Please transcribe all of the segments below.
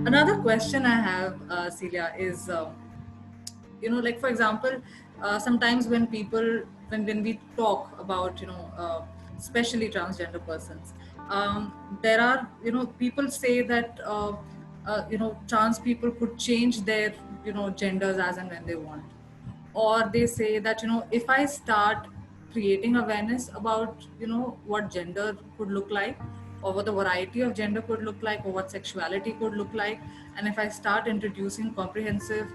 Another question I have, Celia, is like for example, sometimes when people when we talk about especially transgender persons, there are people say that trans people could change their genders as and when they want, or they say that if I start creating awareness about what gender could look like, or what the variety of gender could look like, or what sexuality could look like, and if I start introducing comprehensive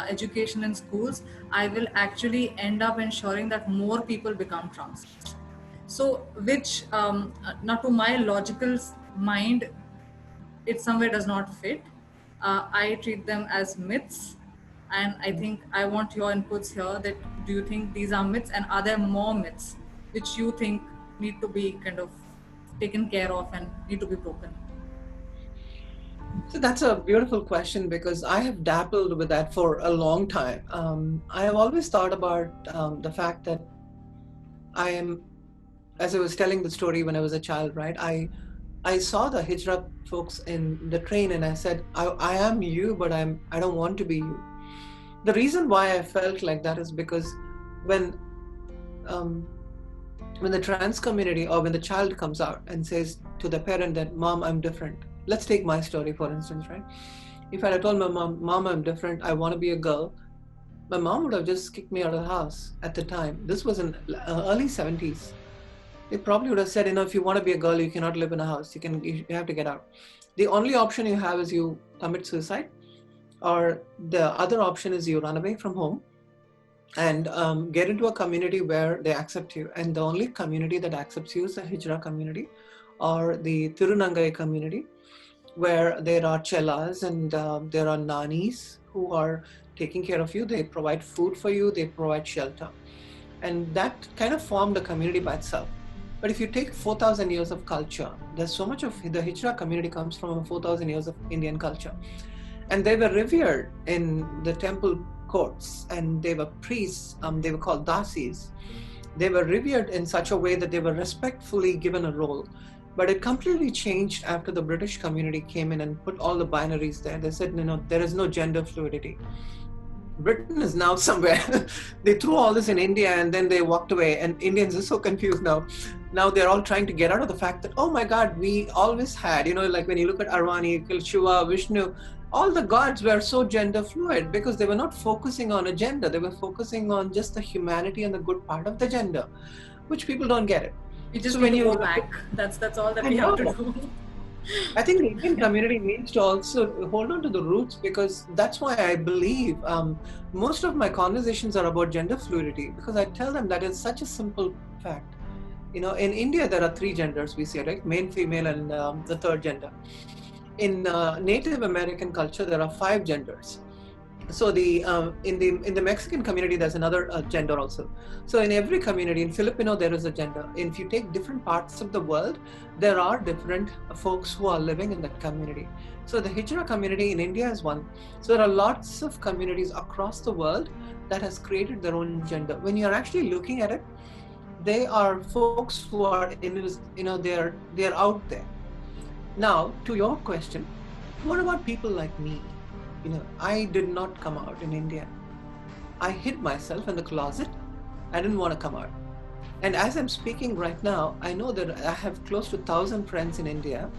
education in schools, I will actually end up ensuring that more people become trans. So which now to my logical mind, it somewhere does not fit. I treat them as myths. And I think I want your inputs here, that do you think these are myths, and are there more myths which you think need to be kind of taken care of and need to be broken? So that's a beautiful question because I have dabbled with that for a long time. I have always thought about the fact that I am, as I was telling the story when I was a child, right? I saw the Hijra folks in the train, and I said, I am you, but I don't want to be you. The reason why I felt like that is because when um, when the trans community, or when the child comes out and says to the parent that, Mom, I'm different. Let's take my story, for instance, right? If I had told my Mom, I'm different, I want to be a girl, my mom would have just kicked me out of the house at the time. This was in early 70s. They probably would have said, if you want to be a girl, you cannot live in a house. You have to get out. The only option you have is you commit suicide, or the other option is you run away from home and get into a community where they accept you. And the only community that accepts you is the Hijra community or the Tirunangai community, where there are chellas and there are nannies who are taking care of you. They provide food for you, they provide shelter. And that kind of formed a community by itself. But if you take 4,000 years of culture, there's so much of the Hijra community comes from 4,000 years of Indian culture. And they were revered in the temple courts, and they were priests, they were called dasis. They were revered in such a way that they were respectfully given a role. But it completely changed after the British community came in and put all the binaries there. They said, there is no gender fluidity. Britain is now somewhere. They threw all this in India and then they walked away, and Indians are so confused now. Now they're all trying to get out of the fact that, oh my God, we always had, like when you look at Arvani, Shiva, Vishnu, all the gods were so gender fluid because they were not focusing on a gender. They were focusing on just the humanity and the good part of the gender, which people don't get it. We just need to go back. That's all that we have to do. I think the Indian community needs to also hold on to the roots, because that's why I believe most of my conversations are about gender fluidity, because I tell them that it's such a simple fact. In India, there are 3 genders, we say, right? Male, female, and the third gender. In Native American culture, there are 5 genders. So in the Mexican community, there's another gender also. So in every community, in Filipino, there is a gender. If you take different parts of the world, there are different folks who are living in that community. So the Hijra community in India is one. So there are lots of communities across the world that has created their own gender. When you're actually looking at it, they are folks who are they're out there. Now, to your question, what about people like me? I did not come out in India. I hid myself in the closet. I didn't want to come out. And as I'm speaking right now, I know that I have close to 1,000 friends in India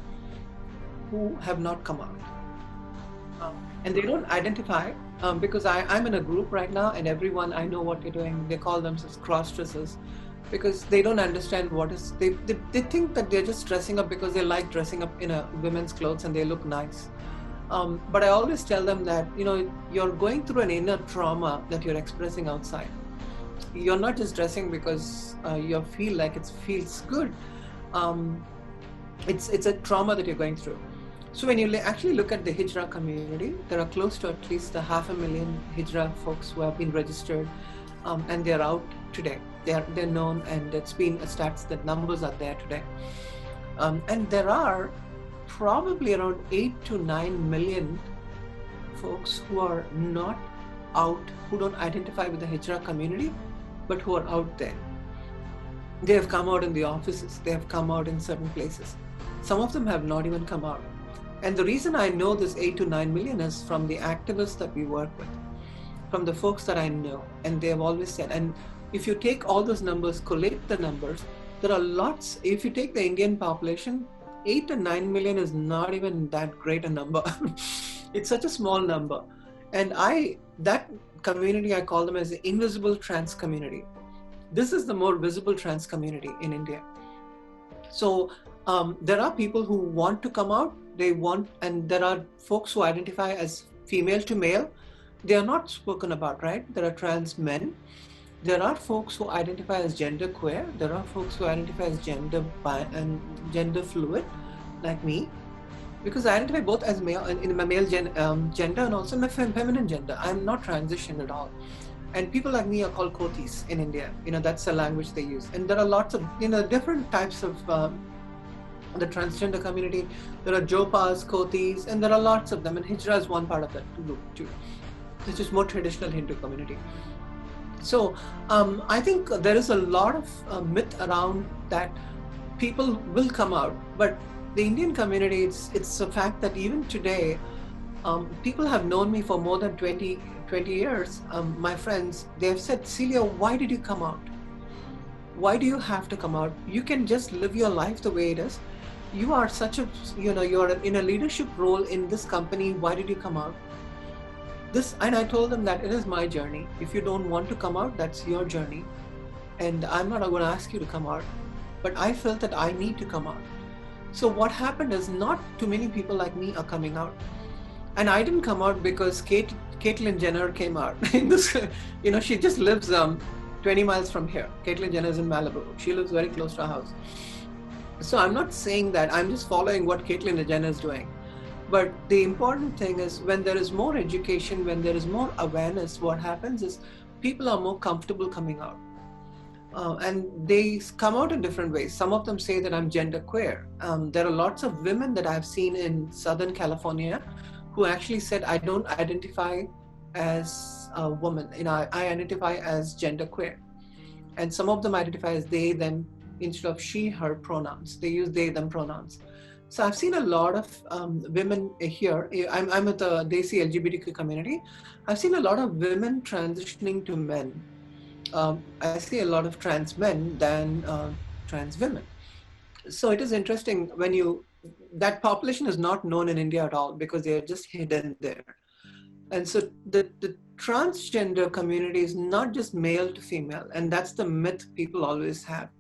who have not come out. And they don't identify because I'm in a group right now, and everyone, I know what they're doing. They call themselves cross-dressers because they don't understand they think that they're just dressing up because they like dressing up in a women's clothes and they look nice. But I always tell them that, you're going through an inner trauma that you're expressing outside. You're not just dressing because you feel like it feels good. It's a trauma that you're going through. So when you actually look at the Hijra community, there are close to at least 500,000 Hijra folks who have been registered, and they're out today. They're known, and it's been a stats that numbers are there today. And there are probably around 8 to 9 million folks who are not out, who don't identify with the Hijra community, but who are out there. They have come out in the offices, they have come out in certain places. Some of them have not even come out. And the reason I know this 8 to 9 million is from the activists that we work with, from the folks that I know. And they have always said, and if you take all those numbers, collate the numbers, there are lots. If you take the Indian population, 8 to 9 million is not even that great a number. It's such a small number. And that community, I call them as the invisible trans community. This is the more visible trans community in India. So there are people who want to come out, and there are folks who identify as female to male. They are not spoken about, right? There are trans men. There are folks who identify as gender queer. There are folks who identify as gender and gender fluid, like me, because I identify both as male in my male gender and also in my feminine gender. I'm not transitioned at all. And people like me are called kotis in India. That's the language they use. And there are lots of different types of the transgender community. There are Jopas, kotis, and there are lots of them. And Hijra is one part of that group too. This is more traditional Hindu community. So I think there is a lot of myth around that people will come out, but the Indian community, it's a fact that even today, people have known me for more than 20 years. My friends, they have said, Celia, why did you come out? Why do you have to come out? You can just live your life the way it is. You are you're in a leadership role in this company. Why did you come out? And I told them that it is my journey. If you don't want to come out, that's your journey. And I'm not going to ask you to come out, but I felt that I need to come out. So what happened is not too many people like me are coming out. And I didn't come out because Caitlyn Jenner came out. She just lives 20 miles from here. Caitlyn Jenner is in Malibu. She lives very close to our house. So I'm not saying that. I'm just following what Caitlyn Jenner is doing. But the important thing is when there is more education, when there is more awareness, what happens is people are more comfortable coming out. And they come out in different ways. Some of them say that I'm genderqueer. There are lots of women that I've seen in Southern California who actually said, I don't identify as a woman. I identify as genderqueer. And some of them identify as they, them, instead of she, her pronouns. They use they, them pronouns. So I've seen a lot of women here. I'm with the Desi LGBTQ community. I've seen a lot of women transitioning to men. I see a lot of trans men than trans women. So it is interesting that population is not known in India at all because they are just hidden there. And so the transgender community is not just male to female, and that's the myth people always have,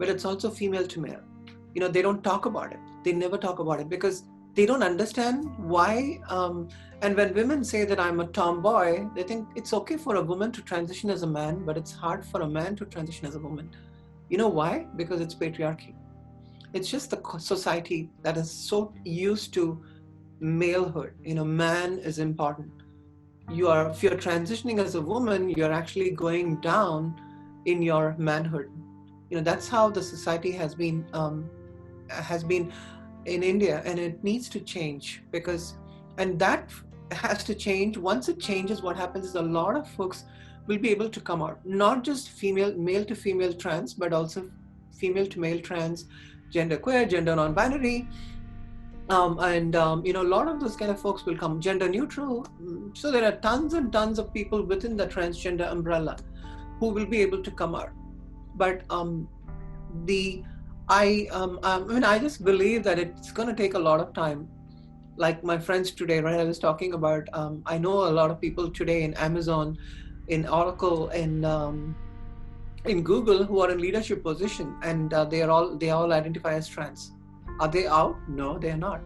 but it's also female to male. They don't talk about it. They never talk about it because they don't understand why. And when women say that I'm a tomboy, they think it's okay for a woman to transition as a man, but it's hard for a man to transition as a woman. You know why? Because it's patriarchy. It's just the society that is so used to malehood. Man is important. If you're transitioning as a woman, you're actually going down in your manhood. That's how the society has been in India, and it needs to change and that has to change. Once it changes, what happens is a lot of folks will be able to come out, not just male to female trans, but also female to male trans, genderqueer, gender non-binary, and a lot of those kind of folks will come gender neutral. So there are tons and tons of people within the transgender umbrella who will be able to come out. But I just believe that it's going to take a lot of time. Like my friends today, right? I was talking about, I know a lot of people today in Amazon, in Oracle, in Google who are in leadership position, and they all identify as trans. Are they out? No, they're not,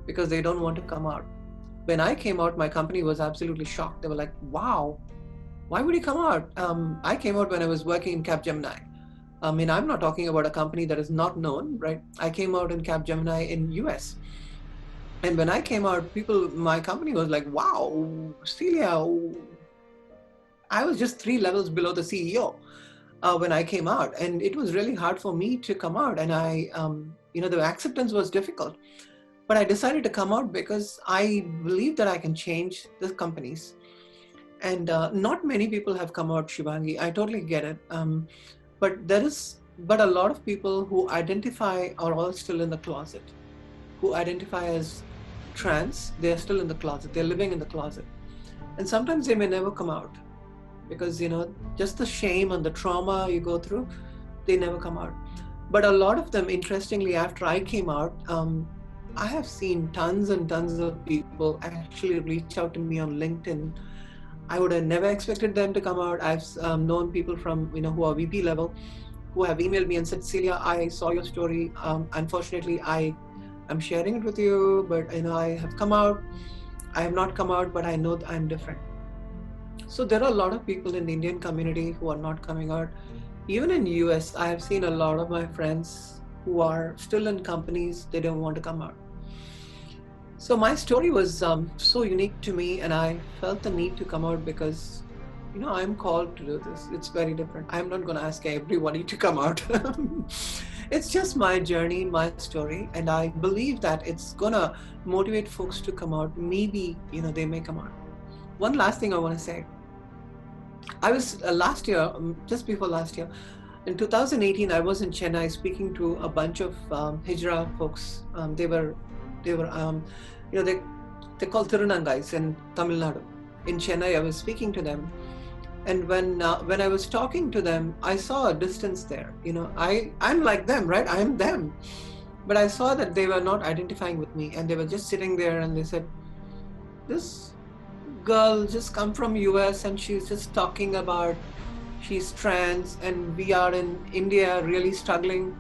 because they don't want to come out. When I came out, my company was absolutely shocked. They were like, wow, why would you come out? I came out when I was working in Capgemini. I'm not talking about a company that is not known, right? I came out in Capgemini in US. And when I came out, my company was like, wow, Celia, I was just 3 levels below the CEO when I came out. And it was really hard for me to come out. And the acceptance was difficult. But I decided to come out because I believe that I can change the companies. And not many people have come out, Shivangi. I totally get it. But a lot of people who identify are all still in the closet, who identify as trans, they're still in the closet. They're living in the closet. And sometimes they may never come out because, just the shame and the trauma you go through, they never come out. But a lot of them, interestingly, after I came out, I have seen tons and tons of people actually reach out to me on LinkedIn. I would have never expected them to come out. I've known people from, who are VP level who have emailed me and said, Celia, I saw your story. Unfortunately, I'm sharing it with you, but I have come out. I have not come out, but I know that I'm different. So there are a lot of people in the Indian community who are not coming out. Even in US, I have seen a lot of my friends who are still in companies, they don't want to come out. So my story was so unique to me, and I felt the need to come out because, I'm called to do this. It's very different. I'm not going to ask everybody to come out. It's just my journey, my story, and I believe that it's going to motivate folks to come out. Maybe, they may come out. One last thing I want to say. I was last year, just before last year, in 2018, I was in Chennai speaking to a bunch of Hijra folks. They're called Tirunangais in Tamil Nadu. In Chennai, I was speaking to them, and when I was talking to them, I saw a distance there. I'm like them, right? I'm them, but I saw that they were not identifying with me, and they were just sitting there, and they said, "This girl just come from US, and she's just talking about she's trans, and we are in India really struggling."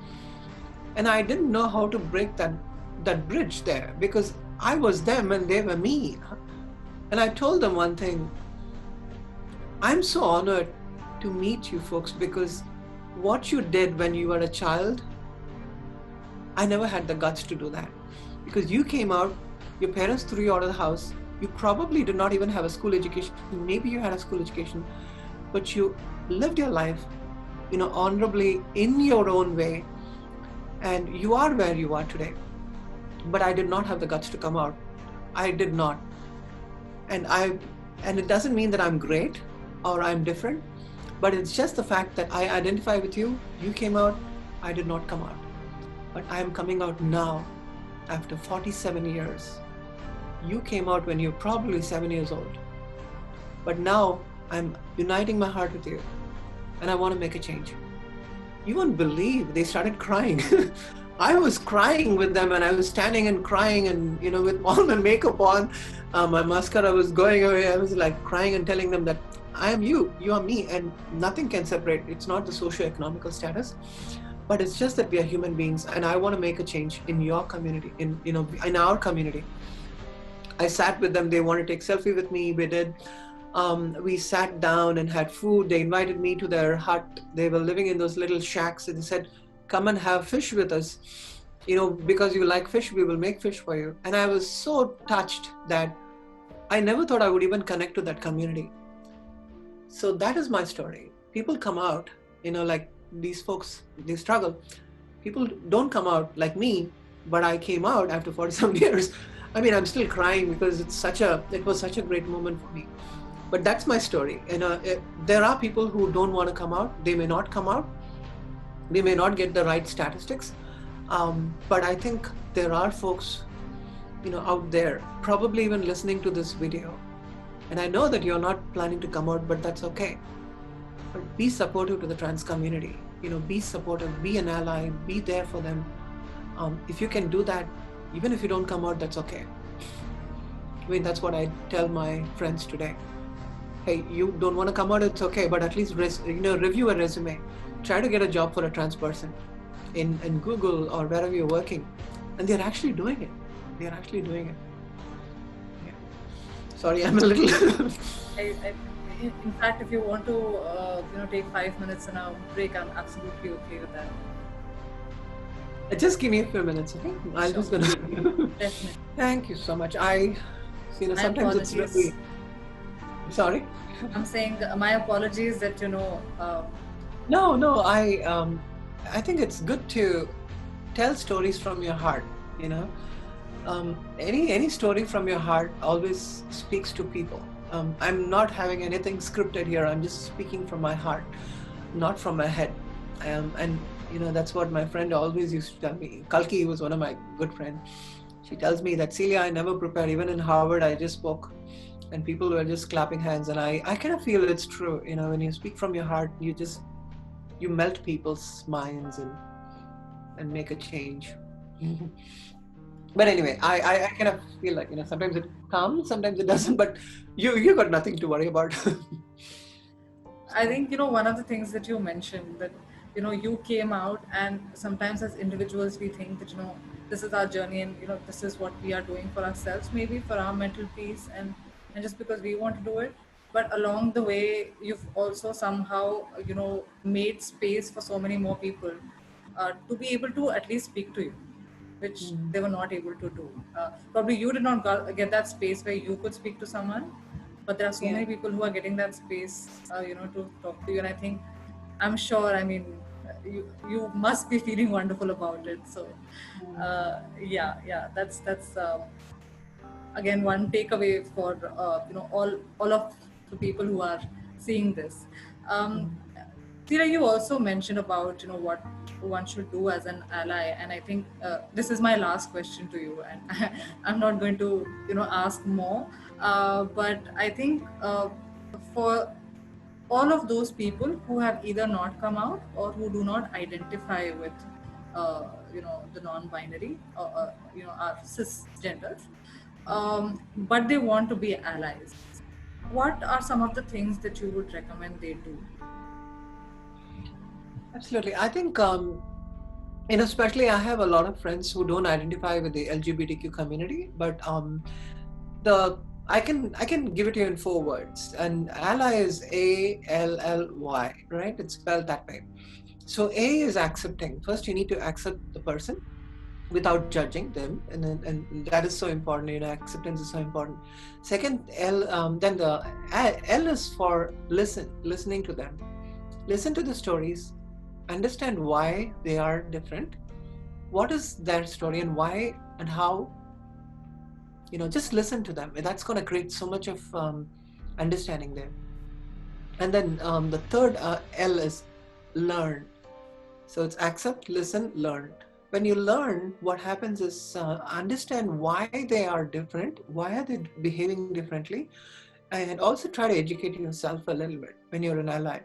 And I didn't know how to break that bridge there because I was them and they were me. And I told them one thing. I'm so honored to meet you folks because what you did when you were a child, I never had the guts to do that. Because you came out, your parents threw you out of the house, you probably did not even have a school education, maybe you had a school education, but you lived your life, honorably in your own way, and you are where you are today. But I did not have the guts to come out. I did not. And it doesn't mean that I'm great or I'm different, but it's just the fact that I identify with you. You came out, I did not come out. But I am coming out now after 47 years. You came out when you're probably 7 years old. But now I'm uniting my heart with you and I want to make a change. You won't believe they started crying. I was crying with them and I was standing and crying and, with all my makeup on, my mascara was going away. I was like crying and telling them that I am you are me, and nothing can separate. It's not the socio-economical status, but it's just that we are human beings and I want to make a change in your community, in our community. I sat with them. They wanted to take selfie with me. We did. We sat down and had food. They invited me to their hut. They were living in those little shacks and they said, come and have fish with us. Because you like fish, we will make fish for you. And I was so touched that I never thought I would even connect to that community. So that is my story. People come out, like these folks, they struggle. People don't come out like me, but I came out after 47 years. I mean, I'm still crying because it was such a great moment for me. But that's my story. There are people who don't want to come out. They may not come out. They may not get the right statistics. But I think there are folks, out there, probably even listening to this video. And I know that you're not planning to come out, but that's okay. But be supportive to the trans community. Be supportive, be an ally, be there for them. If you can do that, even if you don't come out, that's okay. I mean, that's what I tell my friends today. Hey, you don't want to come out, it's okay, but at least review a resume. Try to get a job for a trans person in Google or wherever you're working. And they're actually doing it. They're actually doing it. Yeah. Sorry, I'm a little... In fact, if you want to, take 5 minutes in a break, I'm absolutely okay with that. Just give me a few minutes, okay? I'm just gonna... Definitely. Thank you so much. Sometimes apologies. It's really... Sorry? I'm saying my apologies that, No, I think it's good to tell stories from your heart, Any story from your heart always speaks to people. I'm not having anything scripted here. I'm just speaking from my heart, not from my head. And that's what my friend always used to tell me. Kalki was one of my good friends. She tells me that, Celia, I never prepared. Even in Harvard, I just spoke and people were just clapping hands. And I kind of feel it's true. When you speak from your heart, you melt people's minds and make a change. But anyway, I kind of feel like, sometimes it comes, sometimes it doesn't, but you got nothing to worry about. I think, one of the things that you mentioned, that, you came out, and sometimes as individuals, we think that, this is our journey, and, this is what we are doing for ourselves, maybe for our mental peace, and just because we want to do it. But along the way, you've also somehow, made space for so many more people to be able to at least speak to you, which Mm, they were not able to do. Probably you did not get that space where you could speak to someone, but there are so yeah. many people who are getting that space, to talk to you. And I think, I'm sure, I mean, you must be feeling wonderful about it. So, yeah, that's again one takeaway for all of the people who are seeing this. Um, Mm, Tira, you also mentioned about what one should do as an ally, and I think this is my last question to you, and I'm not going to ask more. But I think for all of those people who have either not come out or who do not identify with the non-binary, or our cisgenders, but they want to be allies, what are some of the things that you would recommend they do? absolutely. I think, especially I have a lot of friends who don't identify with the LGBTQ community, but the I can give it to you in 4 words. And ally is ALLY, right? It's spelled that way. So A is accepting. First, you need to accept the person without judging them, and that is so important. Acceptance is so important. Second, then the L is for listening to them. Listen to the stories, understand why they are different, what is their story and why and how. Just listen to them. That's going to create so much of understanding there. And then the third L is learn. So it's accept, listen, learn. When you learn, what happens is understand why they are different, why are they behaving differently, and also try to educate yourself a little bit when you're an ally.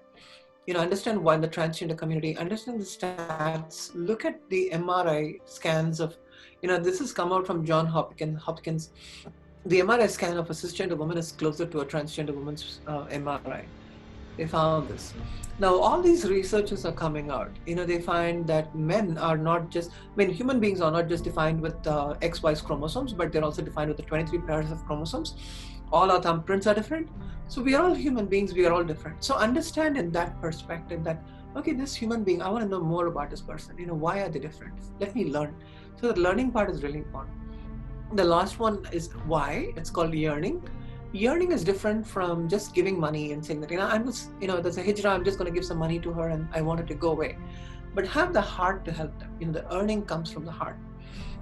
Understand why the transgender community, understand the stats, look at the MRI scans of, this has come out from John Hopkins. The MRI scan of a cisgender woman is closer to a transgender woman's MRI. They found this. Now, all these researchers are coming out. They find that men are not just, human beings are not just defined with XY chromosomes, but they're also defined with the 23 pairs of chromosomes. All our thumbprints are different. So we are all human beings, we are all different. So understand in that perspective that, okay, this human being, I want to know more about this person. Why are they different? Let me learn. So the learning part is really important. The last one is why. It's called yearning. Yearning is different from just giving money and saying that, there's a hijrah, I'm just going to give some money to her and I want it to go away. But have the heart to help them. The earning comes from the heart.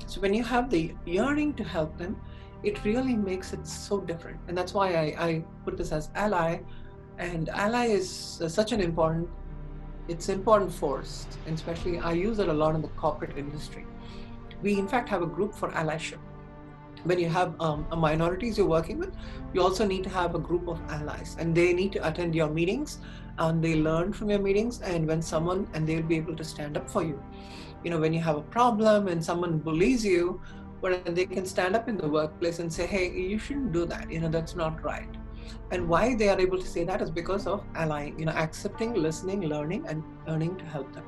So when you have the yearning to help them, it really makes it so different. And that's why I put this as ally. And ally is such an important force. And especially I use it a lot in the corporate industry. We in fact have a group for allyship. When you have minorities you're working with, you also need to have a group of allies, and they need to attend your meetings and they learn from your meetings, and they'll be able to stand up for you. When you have a problem and someone bullies you, but they can stand up in the workplace and say, hey, you shouldn't do that, that's not right. And why they are able to say that is because of allying, accepting, listening, learning, and earning to help them.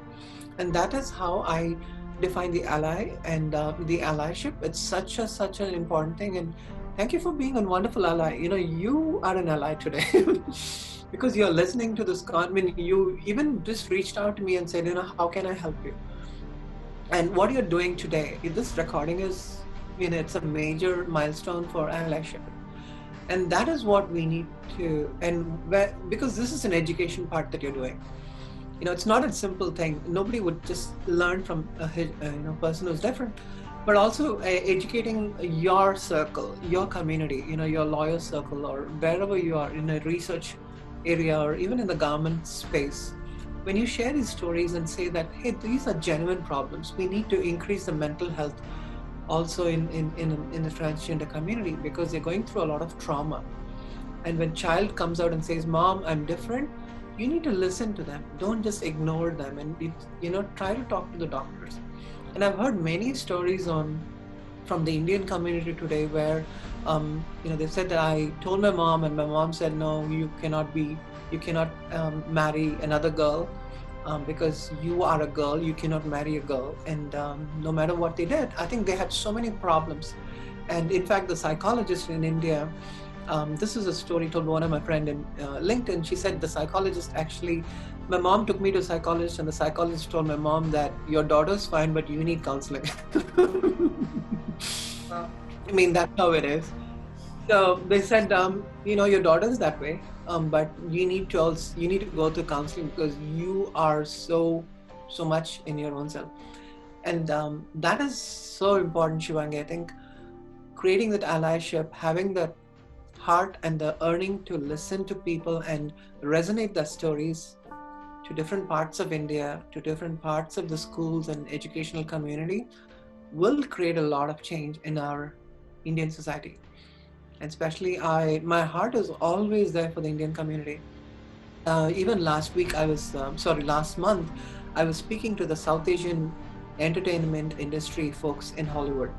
And that is how I define the ally and the allyship. It's such an important thing. And thank you for being a wonderful ally. You are an ally today because you're listening to this. You even just reached out to me and said, how can I help you? And what you're doing today, this recording is, it's a major milestone for allyship. And that is what we need to, because this is an education part that you're doing. It's not a simple thing. Nobody would just learn from a person who's different, but also educating your circle, your community, your lawyer circle, or wherever you are in a research area or even in the government space. When you share these stories and say that, hey, these are genuine problems, we need to increase the mental health also in the transgender community, because they're going through a lot of trauma. And when child comes out and says, "Mom, I'm different," you need to listen to them. Don't just ignore them, and try to talk to the doctors. And I've heard many stories on from the Indian community today where, they said that I told my mom, and my mom said, "No, you cannot marry another girl, because you are a girl, you cannot marry a girl." And no matter what they did, I think they had so many problems. And in fact, the psychologist in India, this is a story told by one of my friend in LinkedIn. She said the psychologist actually, my mom took me to a psychologist, and the psychologist told my mom that your daughter's fine, but you need counseling. Wow. I mean, that's how it is. So they said, your daughter's that way, but you need to go to counseling because you are so much in your own self. And that is so important, Shivangi. I think creating that allyship, having the heart and the earning to listen to people and resonate their stories to different parts of India, to different parts of the schools and educational community, will create a lot of change in our Indian society. And especially, my heart is always there for the Indian community. Even last month, I was speaking to the South Asian entertainment industry folks in Hollywood.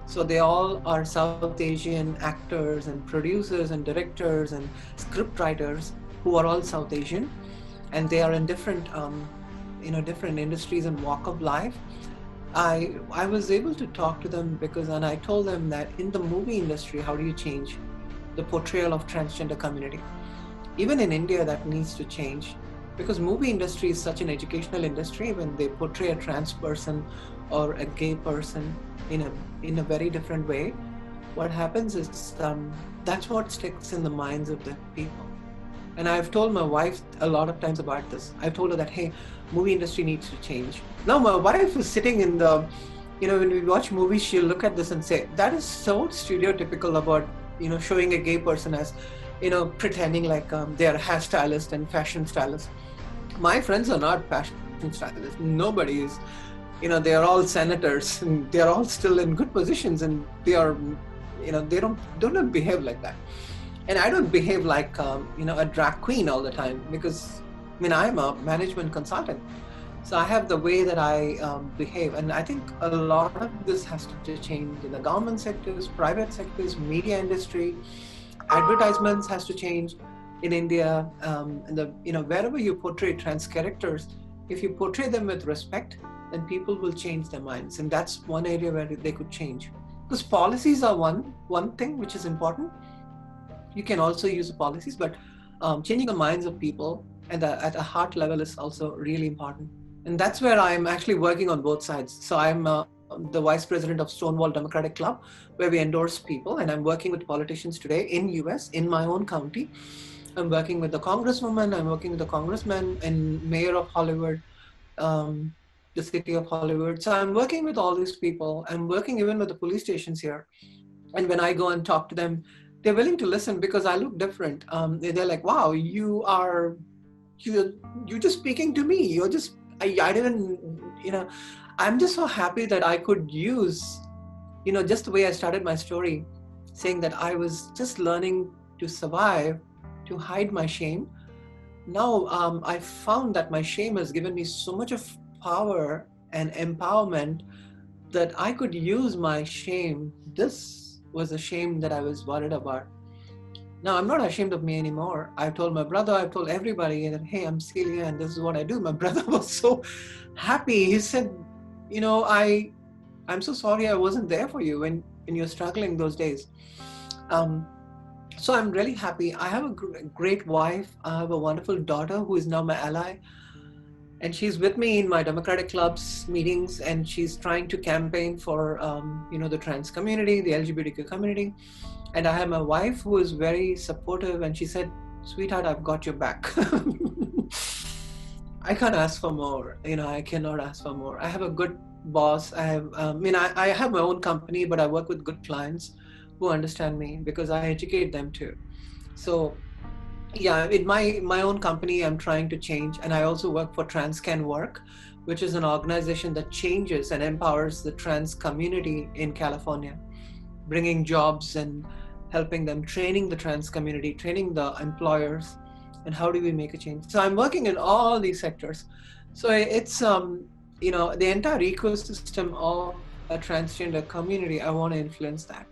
So they all are South Asian actors and producers and directors and script writers who are all South Asian, and they are in different industries and walk of life. I was able to talk to them and I told them that in the movie industry, how do you change the portrayal of transgender community? Even in India, that needs to change, because movie industry is such an educational industry. When they portray a trans person or a gay person in a very different way, what happens is that's what sticks in the minds of the people. And I've told my wife a lot of times about this. I've told her that, hey, movie industry needs to change. Now my wife is sitting in the, when we watch movies, she'll look at this and say, that is so stereotypical about, showing a gay person as, pretending like they are hairstylist and fashion stylist. My friends are not fashion stylists. Nobody is, they are all senators and they are all still in good positions, and they are, they don't behave like that. And I don't behave like a drag queen all the time, because I'm a management consultant, so I have the way that I behave. And I think a lot of this has to change in the government sectors, private sectors, media industry, advertisements has to change in India. And wherever you portray trans characters, if you portray them with respect, then people will change their minds. And that's one area where they could change, because policies are one thing which is important. You can also use the policies, but changing the minds of people at a heart level is also really important. And that's where I'm actually working on both sides. So I'm the vice president of Stonewall Democratic Club, where we endorse people, and I'm working with politicians today in US, in my own county. I'm working with the congresswoman, I'm working with the congressman and mayor of Hollywood, um, the city of Hollywood. So I'm working with all these people. I'm working even with the police stations here. And when I go and talk to them, they're willing to listen because I look different. They're like, "Wow, you you're just speaking to me. You're just I didn't I'm just so happy that I could use just the way I started my story, saying that I was just learning to survive, to hide my shame. Now I found that my shame has given me so much of power and empowerment that I could use my shame. This was a shame that I was worried about. Now I'm not ashamed of me anymore. I've told my brother, I've told everybody that, hey, I'm Celia and this is what I do. My brother was so happy. He said, I'm so sorry I wasn't there for you when you're struggling those days. So I'm really happy. I have a great wife. I have a wonderful daughter who is now my ally. And she's with me in my Democratic Club's meetings, and she's trying to campaign for, the trans community, the LGBTQ community. And I have my wife who is very supportive, and she said, "Sweetheart, I've got your back." I can't ask for more. I cannot ask for more. I have a good boss. I have my own company, but I work with good clients who understand me because I educate them too. So yeah, in my own company, I'm trying to change, and I also work for Transcan Work, which is an organization that changes and empowers the trans community in California, bringing jobs and helping them, training the trans community, training the employers, and how do we make a change. So I'm working in all these sectors. So it's the entire ecosystem of a transgender community. I want to influence that,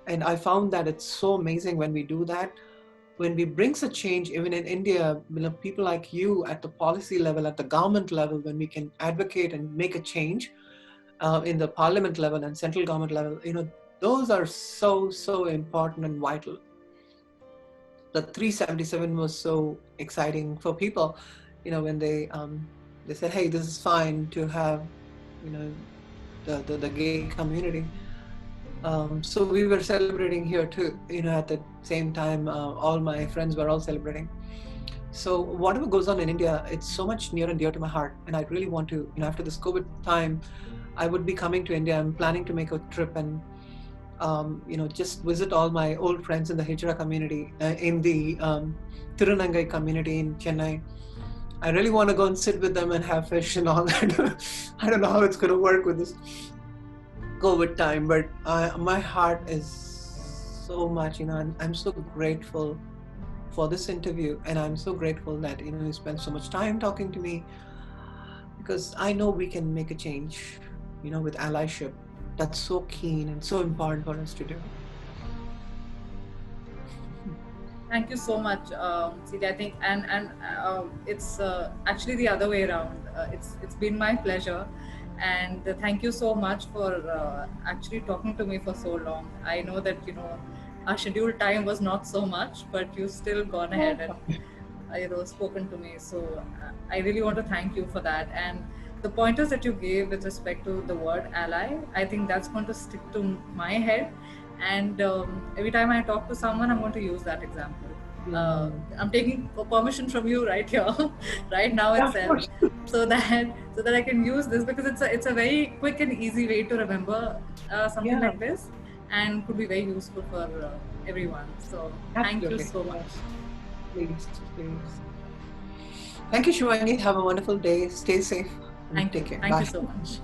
and I found that it's so amazing when we do that, when we bring such change. Even in India, people like you at the policy level, at the government level, when we can advocate and make a change in the parliament level and central government level, those are so important and vital. The 377 was so exciting for people, when they said, hey, this is fine to have, the gay community. So we were celebrating here too, at the same time. All my friends were all celebrating. So whatever goes on in India, it's so much near and dear to my heart. And I really want to, after this COVID time, I would be coming to India. I'm planning to make a trip and, just visit all my old friends in the Hijra community, in the Tirunangai community in Chennai. I really want to go and sit with them and have fish and all that. I don't know how it's going to work with this COVID time, but my heart is so much, I'm so grateful for this interview, and I'm so grateful that you spent so much time talking to me, because I know we can make a change, with allyship. That's so keen and so important for us to do. Thank you so much, Celia. I think, and it's actually the other way around. It's been my pleasure, and thank you so much for actually talking to me for so long. I know that our scheduled time was not so much, but you still gone ahead and spoken to me. So I really want to thank you for that. And the pointers that you gave with respect to the word ally, I think that's going to stick to my head. And every time I talk to someone, I'm going to use that example. I'm taking permission from you right here, right now itself, so that I can use this, because it's a very quick and easy way to remember something like this, and could be very useful for everyone. So thank you so much. Please. Thank you, Shivangi. Have a wonderful day. Stay safe. Thank you. Take care. Thank Bye. you so much.